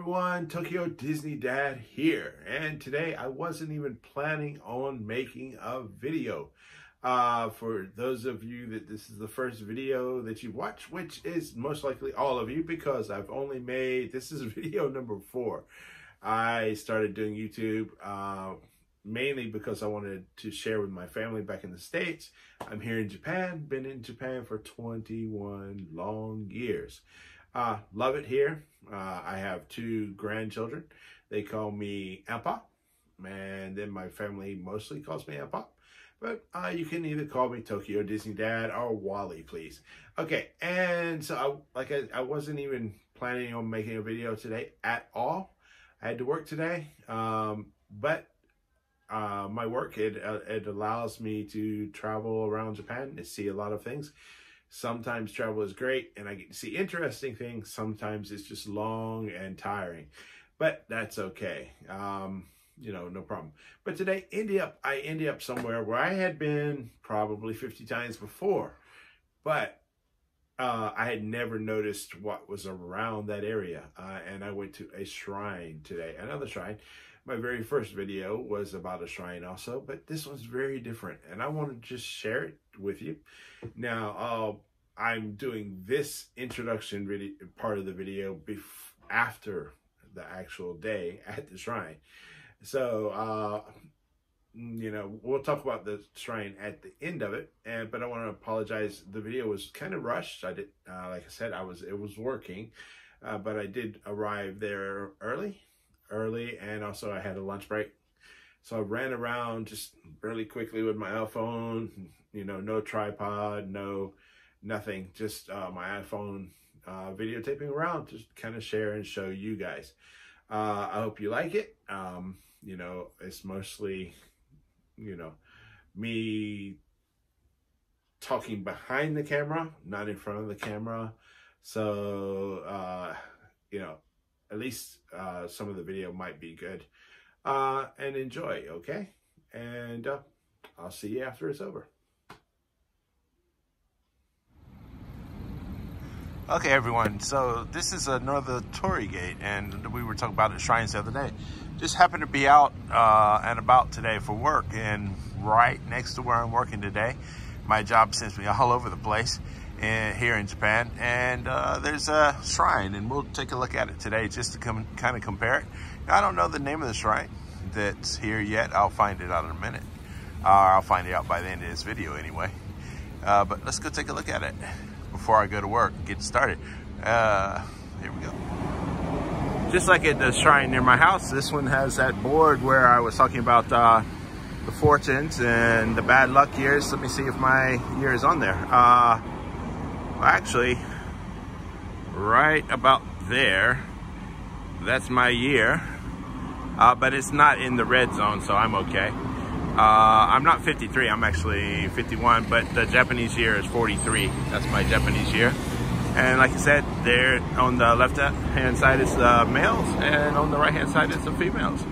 everyone, Tokyo Disney Dad here, and today I wasn't even planning on making a video. For those of you that this is the first video that you watch, which is most likely all of you, because I've only made, this is video number 4. I started doing YouTube mainly because I wanted to share with my family back in the States. I'm here in Japan, been in Japan for 21 long years. Love it here. I have 2 grandchildren. They call me Appa, and then my family mostly calls me Appa. But you can either call me Tokyo Disney Dad or Wally, please. Okay, and so I wasn't even planning on making a video today at all. I had to work today, but my work, it allows me to travel around Japan and see a lot of things. Sometimes travel is great and I get to see interesting things. Sometimes it's just long and tiring, but that's okay. You know, no problem. But today, I ended up somewhere where I had been probably 50 times before, but I had never noticed what was around that area. And I went to a shrine today, another shrine. My very first video was about a shrine also, but this one's very different, and I want to just share it with you. Now, I'm doing this introduction video, part of the video after the actual day at the shrine. So, you know, we'll talk about the shrine at the end of it, but I want to apologize. The video was kind of rushed. I did, like I said, it was working, but I did arrive there early, and also I had a lunch break. So I ran around just really quickly with my iPhone, you know, no tripod, nothing, just my iPhone videotaping around, just kind of share and show you guys. I hope you like it. You know, it's mostly, you know, me talking behind the camera, not in front of the camera. So, you know, at least some of the video might be good. And enjoy, okay? And I'll see you after it's over. Okay, everyone, so this is another torii gate, and we were talking about the shrines the other day. Just happened to be out and about today for work, and right next to where I'm working today, my job sends me all over the place here in Japan, and there's a shrine, and we'll take a look at it today just to kind of compare it. Now, I don't know the name of the shrine that's here yet. I'll find it out in a minute. I'll find it out by the end of this video anyway. But let's go take a look at it before I go to work and get started. Here we go. Just like at the shrine near my house, this one has that board where I was talking about the fortunes and the bad luck years. Let me see if my year is on there. Actually, right about there, that's my year, but it's not in the red zone, so I'm okay. I'm not 53, I'm actually 51, but the Japanese year is 43. That's my Japanese year. And like I said, there on the left-hand side is the males, and on the right-hand side is the females.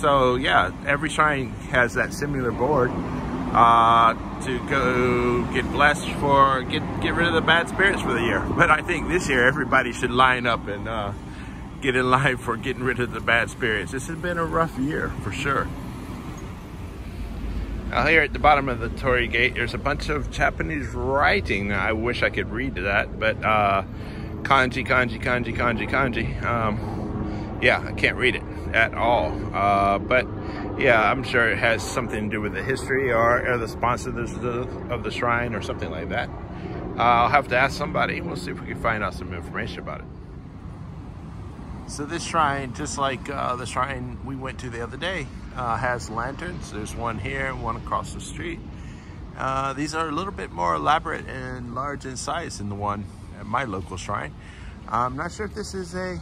So yeah, every shrine has that similar board to go get blessed for, get rid of the bad spirits for the year. But I think this year everybody should line up and get in line for getting rid of the bad spirits. This has been a rough year for sure. Now here at the bottom of the torii gate, there's a bunch of Japanese writing. I wish I could read that, but kanji, kanji, kanji, kanji, kanji. Yeah, I can't read it at all. But yeah, I'm sure it has something to do with the history or the sponsors of the shrine or something like that. I'll have to ask somebody. We'll see if we can find out some information about it. So this shrine, just like the shrine we went to the other day, has lanterns. There's one here and one across the street. These are a little bit more elaborate and large in size than the one at my local shrine. I'm not sure if this is a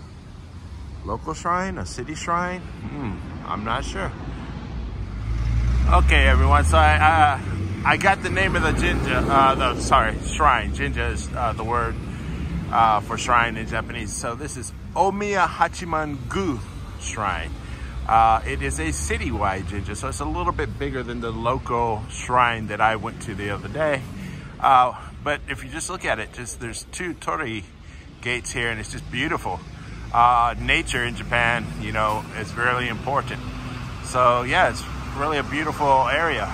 local shrine, a city shrine. I'm not sure. Okay, everyone, so I got the name of the shrine. Jinja is the word for shrine in Japanese. So this is Omiya-hachimangu Shrine. It is a citywide jinja, so it's a little bit bigger than the local shrine that I went to the other day. But if you just look at it, there's 2 torii gates here, and it's just beautiful. nature in Japan, you know, is really important. So yeah, it's really a beautiful area.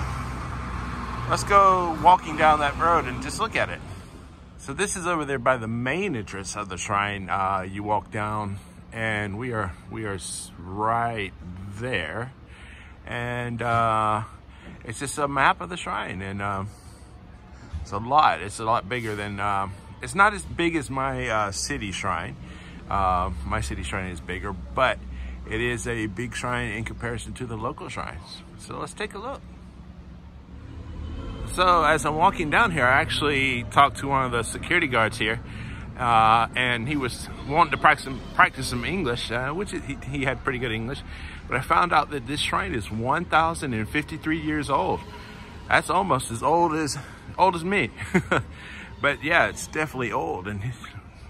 Let's go walking down that road and just look at it. So this is over there by the main entrance of the shrine. You walk down and we are right there. And it's just a map of the shrine, and it's a lot bigger than, it's not as big as my city shrine. My city shrine is bigger, but it is a big shrine in comparison to the local shrines. So let's take a look. So as I'm walking down here, I actually talked to one of the security guards here, and he was wanting to practice some English, which he had pretty good English. But I found out that this shrine is 1,053 years old. That's almost as old as me. But yeah, it's definitely old, and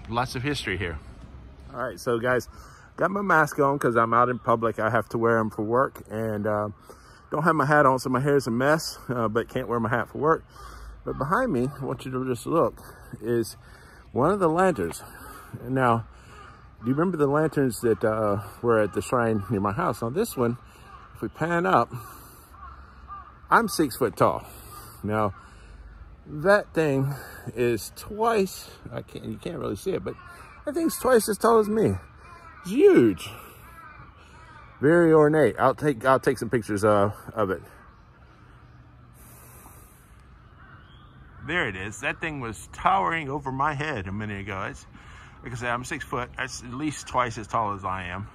lots of history here. All right, so guys, got my mask on because I'm out in public. I have to wear them for work, and don't have my hat on, so my hair is a mess, but can't wear my hat for work. But behind me, I want you to just look, is one of the lanterns. Now, do you remember the lanterns that were at the shrine near my house? Now this one, if we pan up, I'm 6 foot tall. Now, that thing is twice, you can't really see it, but that thing's twice as tall as me. It's huge. Very ornate. I'll take some pictures of it. There it is. That thing was towering over my head a minute ago. It's, like I said, I'm 6 foot. That's at least twice as tall as I am.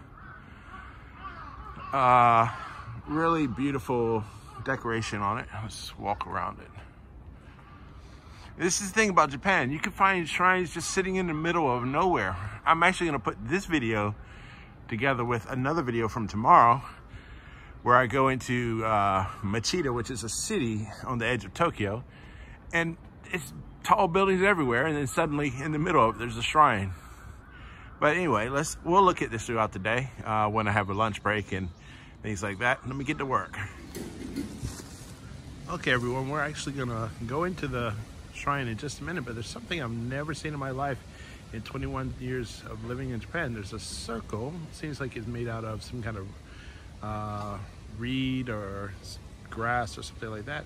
Really beautiful decoration on it. Let's walk around it. This is the thing about Japan. You can find shrines just sitting in the middle of nowhere. I'm actually going to put this video together with another video from tomorrow where I go into Machida, which is a city on the edge of Tokyo, and it's tall buildings everywhere, and then suddenly in the middle of it there's a shrine. But anyway, we'll look at this throughout the day when I have a lunch break and things like that. Let me get to work. Okay everyone, we're actually gonna go into the shrine in just a minute, but there's something I've never seen in my life in 21 years of living in Japan. There's a circle. It seems like it's made out of some kind of reed or grass or something like that.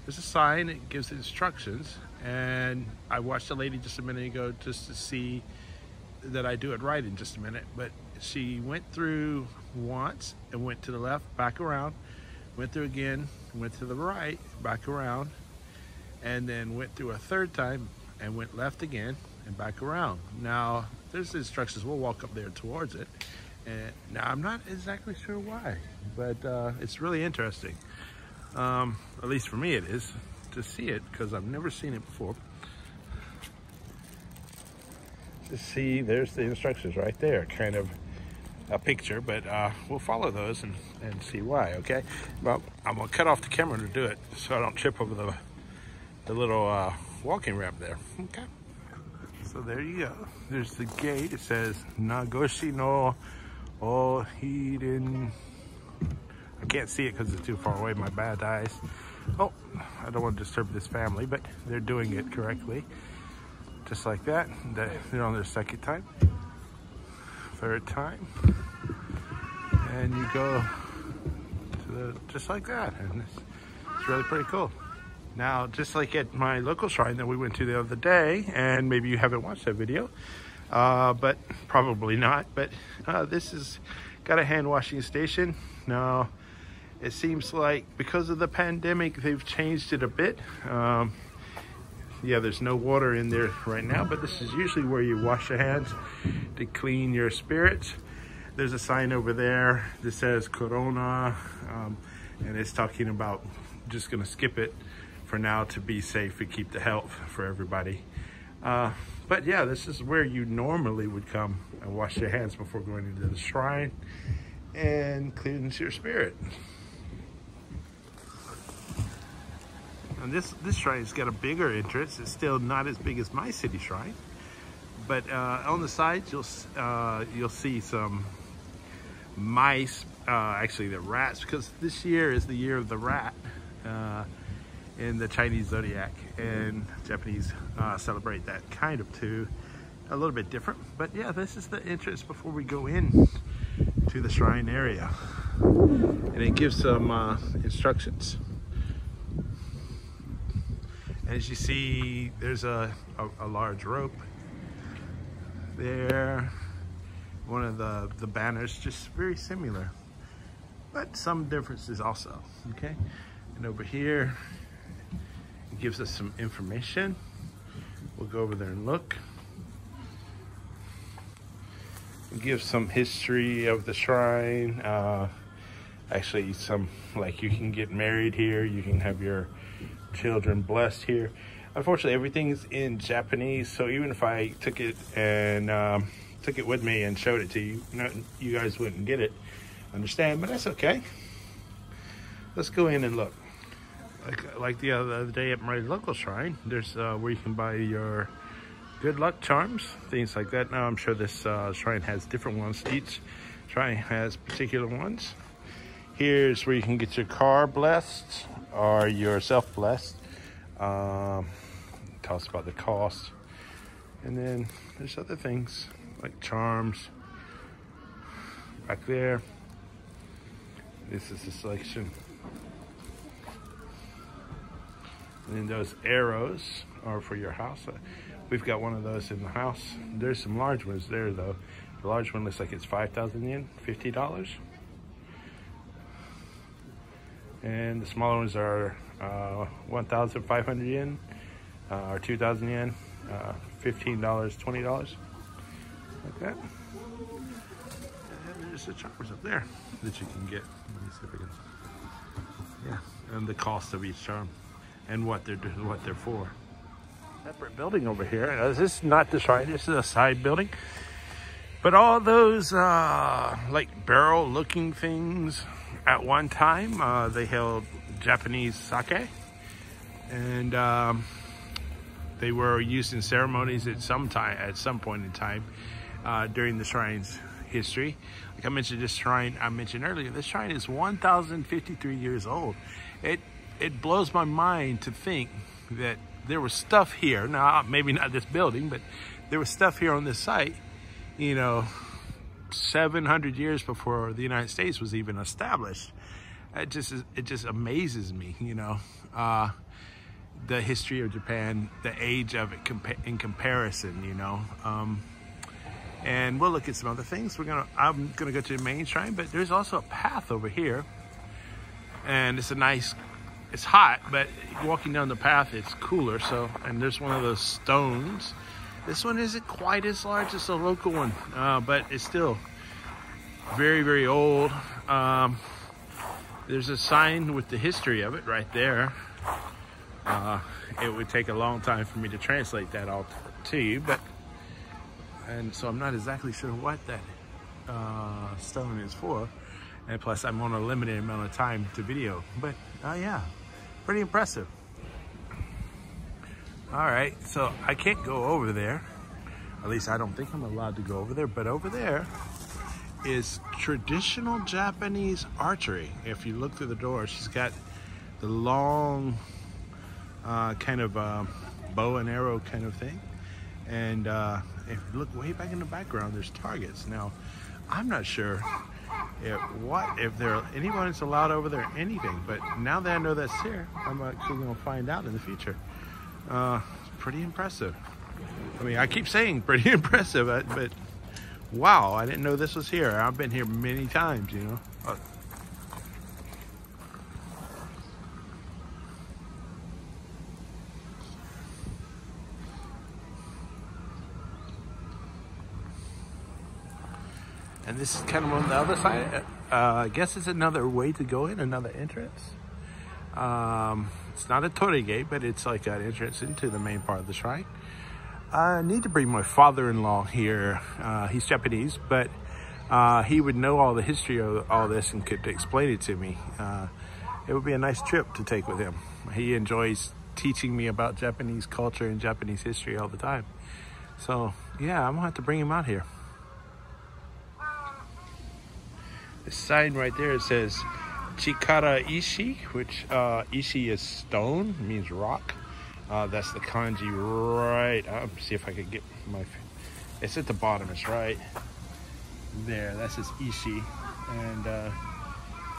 There's a sign. It gives instructions, and I watched a lady just a minute ago just to see that I do it right in just a minute. But she went through once and went to the left, back around, went through again, went to the right, back around, and then went through a third time and went left again and back around. Now there's the instructions. We'll walk up there towards it, and now I'm not exactly sure why, but it's really interesting. At least for me it is, to see it, because I've never seen it before. Just see, there's the instructions right there, kind of a picture, but we'll follow those and see why. Okay, well, I'm gonna cut off the camera to do it so I don't trip over the little walking ramp there. Okay, so there you go. There's the gate. It says Nagoshi no Ohiden. I can't see it because it's too far away, my bad eyes. Oh, I don't want to disturb this family, but they're doing it correctly. Just like that. They're on their second time. Third time. And you go to just like that. And it's really pretty cool. Now, just like at my local shrine that we went to the other day, and maybe you haven't watched that video, but probably not, but this has got a hand washing station. Now, it seems like because of the pandemic, they've changed it a bit. Yeah, there's no water in there right now, but this is usually where you wash your hands to clean your spirits. There's a sign over there that says Corona, and it's talking about just gonna skip it for now to be safe and keep the health for everybody. But yeah, this is where you normally would come and wash your hands before going into the shrine and cleanse your spirit. And this shrine's got a bigger entrance. It's still not as big as my city shrine, but on the sides you'll see some mice. Actually, they're rats, because this year is the year of the rat in the Chinese zodiac, and Japanese celebrate that kind of too. a little bit different. But yeah, this is the entrance before we go in to the shrine area. And it gives some instructions. As you see, there's a large rope there. One of the banners, just very similar, but some differences also, okay? And over here, it gives us some information. We'll go over there and look. It gives some history of the shrine. Actually, some, like, you can get married here, you can have your children blessed here. Unfortunately, everything's in Japanese, so even if I took it and took it with me and showed it to you, you guys wouldn't get it, understand, but that's okay. Let's go in and look. Like the other day at my local shrine, there's where you can buy your good luck charms, things like that. Now I'm sure this shrine has different ones. Each shrine has particular ones. Here's where you can get your car blessed or yourself blessed. Tell us about the cost. And then there's other things like charms back there. This is the selection. And then those arrows are for your house. We've got one of those in the house. There's some large ones there though. The large one looks like it's 5,000 yen, $50. And the smaller ones are 1,500 yen or 2,000 yen, $15, $20. Like that. And there's the charms up there that you can get. Let me see if I can. Yeah, and the cost of each charm and what they're for. Separate building over here. This is not the shrine. This is a side building. But all those like barrel-looking things, at one time they held Japanese sake, and they were used in ceremonies at some point in time during the shrine's history. Like I mentioned, this shrine I mentioned earlier, this shrine is 1,053 years old. It blows my mind to think that there was stuff here. Now, maybe not this building, but there was stuff here on this site, you know, 700 years before the United States was even established. It just amazes me, you know, the history of Japan, the age of it in comparison, you know. And we'll look at some other things. I'm gonna go to the main shrine, but there's also a path over here, and it's hot, but walking down the path, it's cooler. So, and there's one of those stones. This one isn't quite as large as the local one, but it's still very, very old. There's a sign with the history of it right there. It would take a long time for me to translate that all to you, and so I'm not exactly sure what that stone is for. And plus, I'm on a limited amount of time to video, but yeah, pretty impressive. All right, so I can't go over there. At least I don't think I'm allowed to go over there, but over there is traditional Japanese archery. If you look through the door, she's got the long kind of bow and arrow kind of thing. And if you look way back in the background, there's targets. Now, I'm not sif anyone's allowed over there or anything, but now that I know that's here, I'm actually gonna find out in the future. It's pretty impressive. I mean, I keep saying pretty impressive, but wow, I didn't know this was here. I've been here many times, you know. And this is kind of on the other side. I guess it's another way to go in, another entrance. It's not a torii gate, but it's like an entrance into the main part of the shrine. I need to bring my father-in-law here. He's Japanese, but he would know all the history of all this and could explain it to me. It would be a nice trip to take with him. He enjoys teaching me about Japanese culture and Japanese history all the time. So yeah, I'm gonna have to bring him out here. The sign right there, it says Chikara Ishi, which Ishi is stone, means rock. That's the kanji right. I'll see if I can get my It's at the bottom. It's right there. That says Ishi. And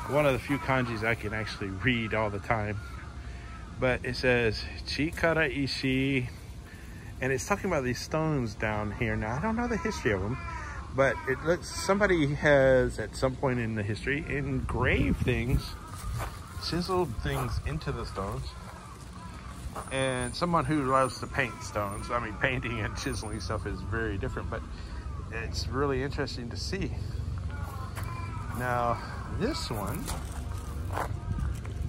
one of the few kanjis I can actually read all the time. But it says Chikara Ishi. And it's talking about these stones down here. Now, I don't know the history of them. But it looks, somebody has at some point in the history engraved things, chiseled things into the stones. And someone who loves to paint stones, I mean, painting and chiseling stuff is very different, but it's really interesting to see. Now, this one,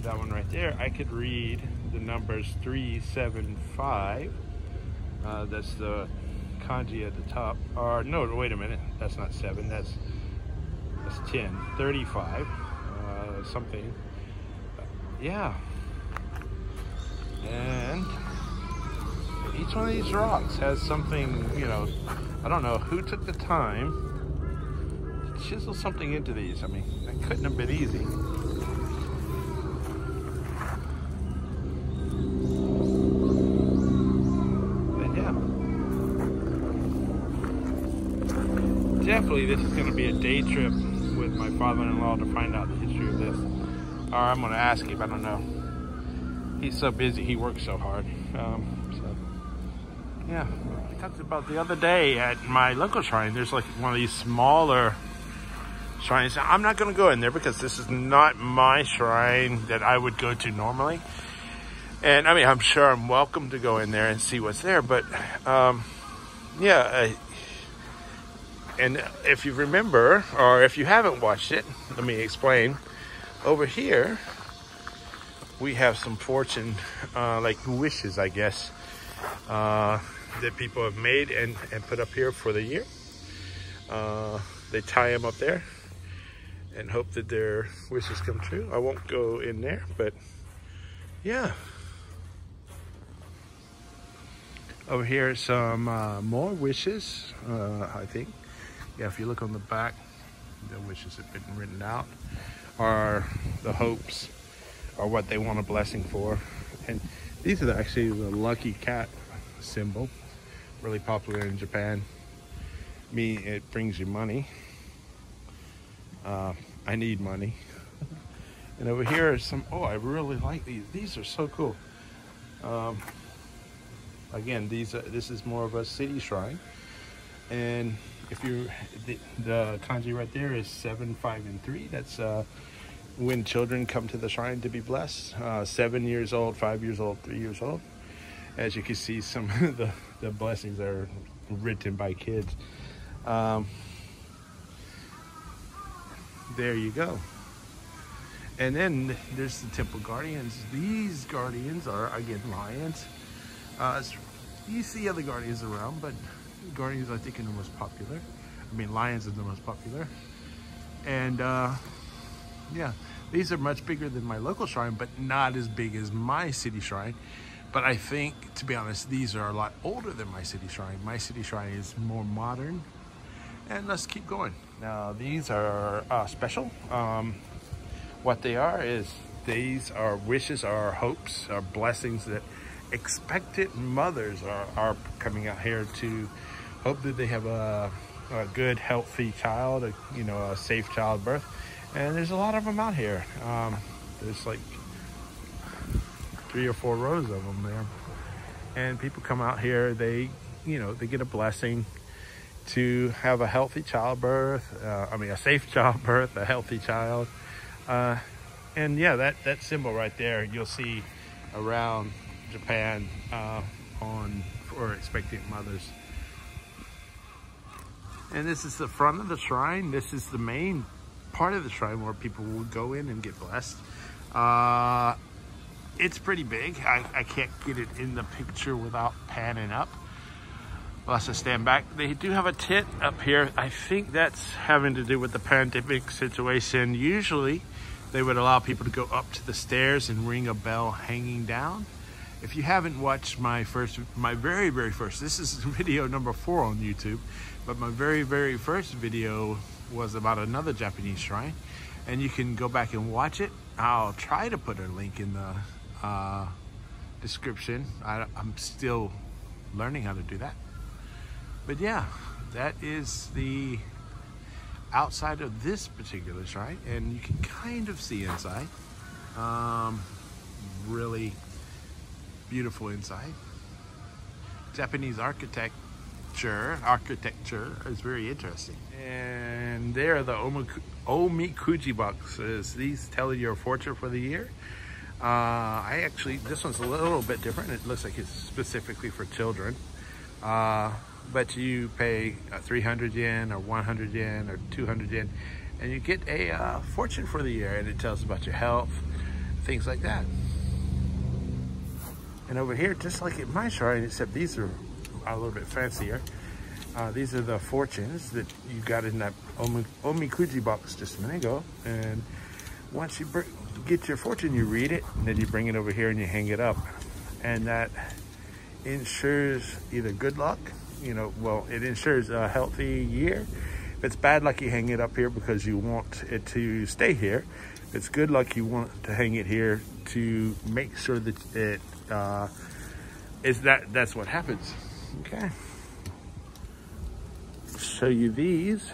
that one right there, I could read the numbers 375. That's the kanji at the top. Or no, wait a minute, that's not 7, that's 10. 35, something. Yeah. And each one of these rocks has something, you know, I don't know who took the time to chisel something into these. I mean, that couldn't have been easy. But yeah. Definitely this is going to be a day trip with my father-in-law to find out the history of this. Or I'm going to ask him, I don't know. He's so busy, he works so hard. So, yeah, I talked about the other day at my local shrine, there's like one of these smaller shrines. I'm not gonna go in there because this is not my shrine that I would go to normally. And I mean, I'm sure I'm welcome to go in there and see what's there, but yeah. And if you remember, or if you haven't watched it, let me explain. Over here, we have some fortune, like wishes, I guess, that people have made and put up here for the year. They tie them up there and hope that their wishes come true. I won't go in there, but yeah. Over here, some more wishes, I think. Yeah, if you look on the back, the wishes have been written out, or the hopes, or what they want a blessing for. And these are actually the lucky cat symbol, really popular in Japan. It brings you money. I need money. And over here are some, oh, I really like these. These are so cool. Again, this is more of a city shrine. And if the kanji right there is 7, 5, and 3. That's when children come to the shrine to be blessed. 7 years old, 5 years old, 3 years old. As you can see, some of the blessings are written by kids. There you go. And then there's the temple guardians. These guardians are, again, lions. You see other guardians around, but guardians, I think, are the most popular. I mean, lions are the most popular. And yeah, these are much bigger than my local shrine, but not as big as my city shrine. But I think, to be honest, these are a lot older than my city shrine. My city shrine is more modern. And let's keep going. Now, these are special. What they are is, these are wishes, are hopes, are blessings that expectant mothers are coming out here to hope that they have a good, healthy child, a safe childbirth. And there's a lot of them out here. There's like 3 or 4 rows of them there. And people come out here, they get a blessing to have a healthy childbirth, a safe childbirth, a healthy child. And yeah, that symbol right there, you'll see around Japan for expectant mothers. And this is the front of the shrine. This is the main part of the shrine where people will go in and get blessed. It's pretty big. I can't get it in the picture without panning up. Unless I stand back. They do have a tent up here. I think that's having to do with the pandemic situation. Usually they would allow people to go up to the stairs and ring a bell hanging down. If you haven't watched my very, very first, this is video number 4 on YouTube, but my very, very first video was about another Japanese shrine, and you can go back and watch it. I'll try to put a link in the description. I'm still learning how to do that. But yeah, that is the outside of this particular shrine, and you can kind of see inside. Really beautiful inside. Japanese architecture is very interesting. And there are the Omikuji boxes. These tell your fortune for the year. This one's a little bit different. It looks like it's specifically for children. But you pay 300 yen or 100 yen or 200 yen, and you get a fortune for the year, and it tells about your health, things like that. And over here, just like at my shrine, except these are a little bit fancier. These are the fortunes that you got in that Omikuji box just a minute ago. And once you get your fortune, you read it, and then you bring it over here and you hang it up. And that ensures either good luck, it ensures a healthy year. If it's bad luck, you hang it up here because you want it to stay here. If it's good luck, you want to hang it here to make sure that that's what happens. Okay. Show you these.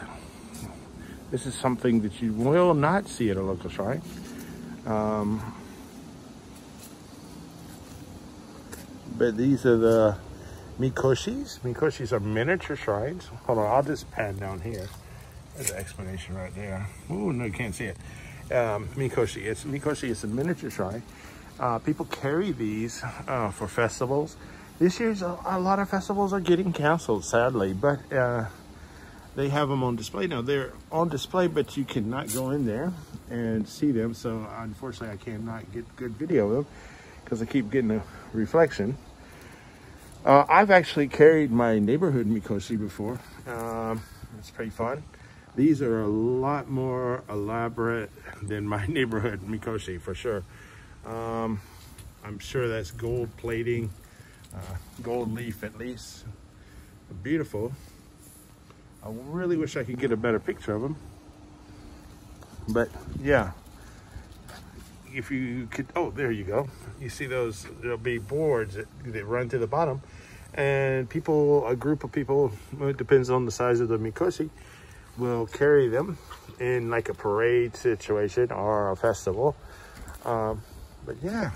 This is something that you will not see at a local shrine. But these are the Mikoshis. Mikoshis are miniature shrines. Hold on, I'll just pan down here. There's an explanation right there. Oh, no, you can't see it. Mikoshi is a miniature shrine. People carry these for festivals. This year's a lot of festivals are getting canceled, sadly, but they have them on display now. They're on display, but you cannot go in there and see them. So unfortunately, I cannot get good video of them because I keep getting a reflection. I've actually carried my neighborhood Mikoshi before. It's pretty fun. These are a lot more elaborate than my neighborhood Mikoshi, for sure. I'm sure that's gold plating, gold leaf at least. Beautiful. I really wish I could get a better picture of them. But yeah, if you could, oh, there you go. You see those, there'll be boards that run to the bottom, and a group of people, it depends on the size of the Mikoshi, will carry them in like a parade situation or a festival. But yeah,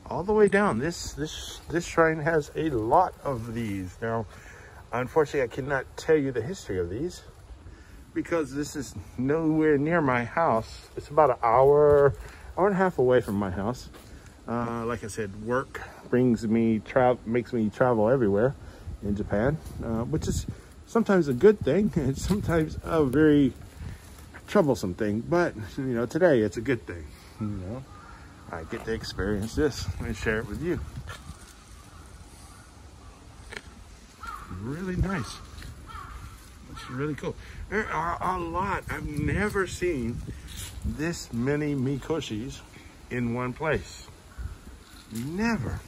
all the way down, this shrine has a lot of these. Now, unfortunately, I cannot tell you the history of these because this is nowhere near my house. It's about an hour and a half away from my house. Like I said, work makes me travel everywhere in Japan, which is sometimes a good thing and sometimes a very troublesome thing. But today it's a good thing. I get to experience this and share it with you. Really nice. It's really cool. There are a lot. I've never seen this many Mikoshis in one place. Never.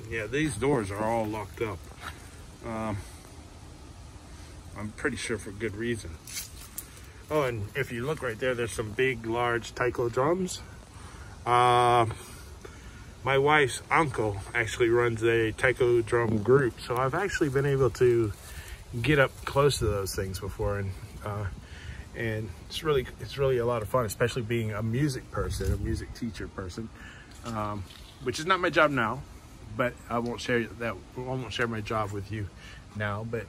Yeah, these doors are all locked up. I'm pretty sure for good reason. Oh, and if you look right there, there's some big, large Taiko drums. My wife's uncle actually runs a Taiko drum group, so I've actually been able to get up close to those things before, and it's really a lot of fun, especially being a music person, a music teacher person, which is not my job now. But I won't share my job with you now, but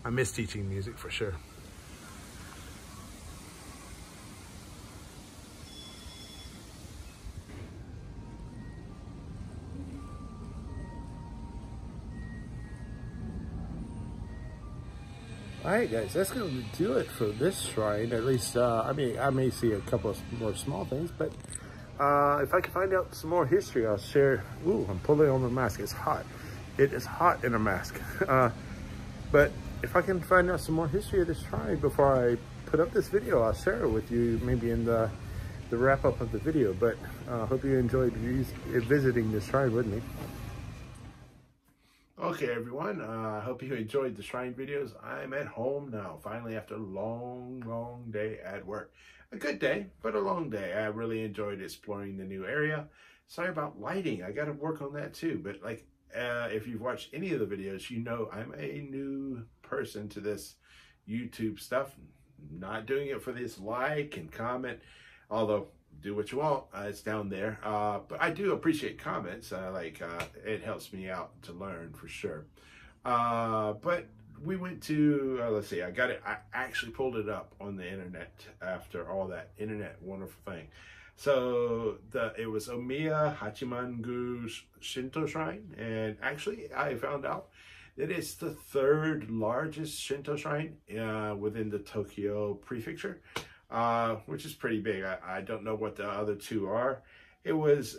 I miss teaching music for sure. All right, guys, that's going to do it for this shrine. At least, I may see a couple of more small things, but if I can find out some more history, I'll share. Ooh, I'm pulling on the mask. It's hot. It is hot in a mask. But if I can find out some more history of this shrine before I put up this video, I'll share it with you maybe in the wrap up of the video. But I hope you enjoyed visiting this shrine with me. Okay, everyone, I hope you enjoyed the shrine videos. I'm at home now, finally, after a long day at work. A good day, but a long day. I really enjoyed exploring the new area. Sorry about lighting. I got to work on that too. But like, if you've watched any of the videos, you know I'm a new person to this YouTube stuff. Not doing it for this like and comment, although do what you want, it's down there, but I do appreciate comments. It helps me out to learn for sure. But we went to let's see, I actually pulled it up on the internet after all that internet wonderful thing. So it was Omiya-hachimangu Shrine, and actually I found out that it's the third largest Shinto shrine within the Tokyo prefecture. Which is pretty big. I don't know what the other two are. It was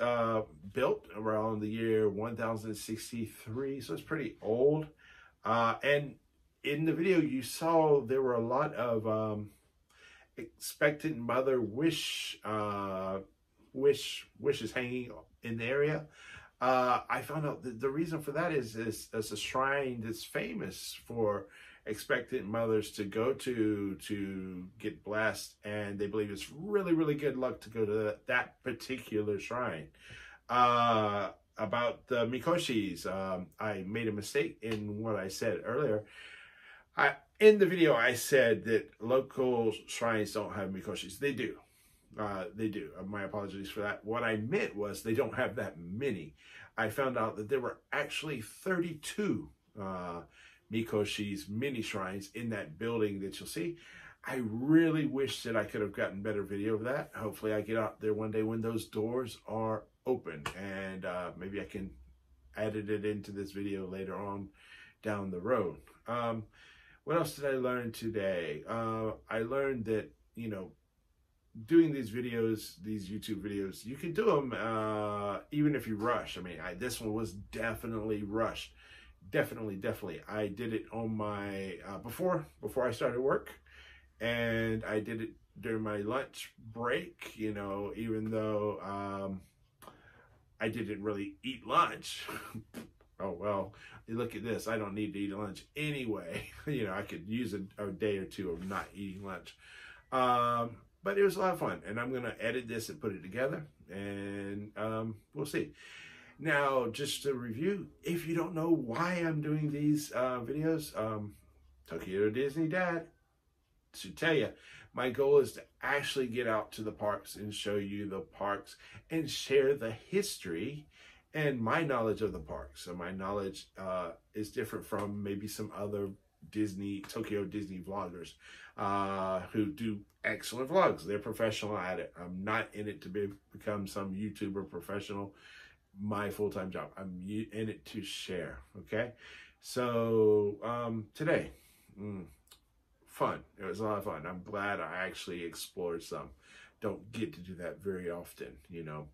built around the year 1063, so it's pretty old. And in the video you saw there were a lot of expectant mother wishes hanging in the area. I found out that the reason for that is a shrine that's famous for expectant mothers to go to get blessed, and they believe it's really good luck to go to that particular shrine. About the mikoshis, I made a mistake in what I said earlier. In the video I said that local shrines don't have mikoshis. They do. They do. My apologies for that. What I meant was they don't have that many. I found out that there were actually 32 mikoshis, mini shrines, in that building that you'll see. I really wish that I could have gotten better video of that. Hopefully I get out there one day when those doors are open, and maybe I can edit it into this video later on down the road. What else did I learn today? I learned that, you know, doing these videos, these YouTube videos, you can do them even if you rush. I mean, this one was definitely rushed. Definitely. I did it on my, before I started work, and I did it during my lunch break, you know, even though I didn't really eat lunch. Oh, well, look at this. I don't need to eat lunch anyway. You know, I could use a day or two of not eating lunch. But it was a lot of fun, and I'm going to edit this and put it together, and we'll see. Now, just to review, if you don't know why I'm doing these videos, Tokyo Disney Dad, to tell you, my goal is to actually get out to the parks and show you the parks and share the history and my knowledge of the parks. So my knowledge is different from maybe some other Tokyo Disney vloggers who do excellent vlogs. They're professional at it. I'm not in it to become some YouTuber professional. My full-time job. I'm in it to share. Okay, so today, fun. It was a lot of fun. I'm glad I actually explored some. Don't get to do that very often, you know.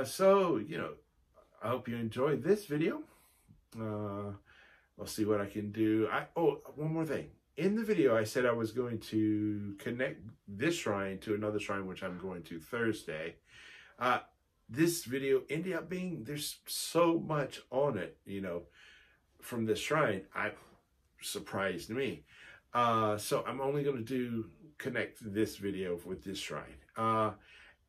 So, you know, I hope you enjoyed this video. I'll see what I can do. Oh, one more thing. In the video, I said I was going to connect this shrine to another shrine, which I'm going to Thursday. This video ended up being, there's so much on it, you know, from this shrine. Surprised me. So I'm only going to connect this video with this shrine.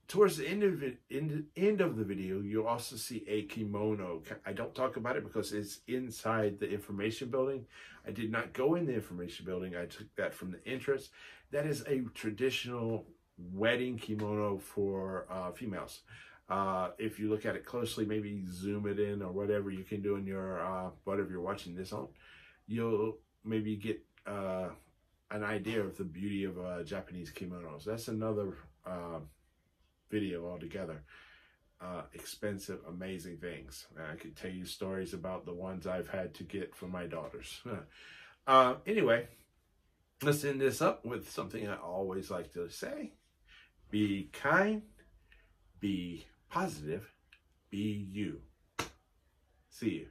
Towards the end of the video, you'll also see a kimono. I don't talk about it because it's inside the information building. I did not go in the information building. I took that from the entrance. That is a traditional wedding kimono for females. If you look at it closely, maybe zoom it in or whatever you can do in your, whatever you're watching this on, you'll maybe get an idea of the beauty of Japanese kimonos. That's another video altogether. Expensive, amazing things. I could tell you stories about the ones I've had to get for my daughters. Anyway, let's end this up with something I always like to say. Be kind, be positive, be you. See you.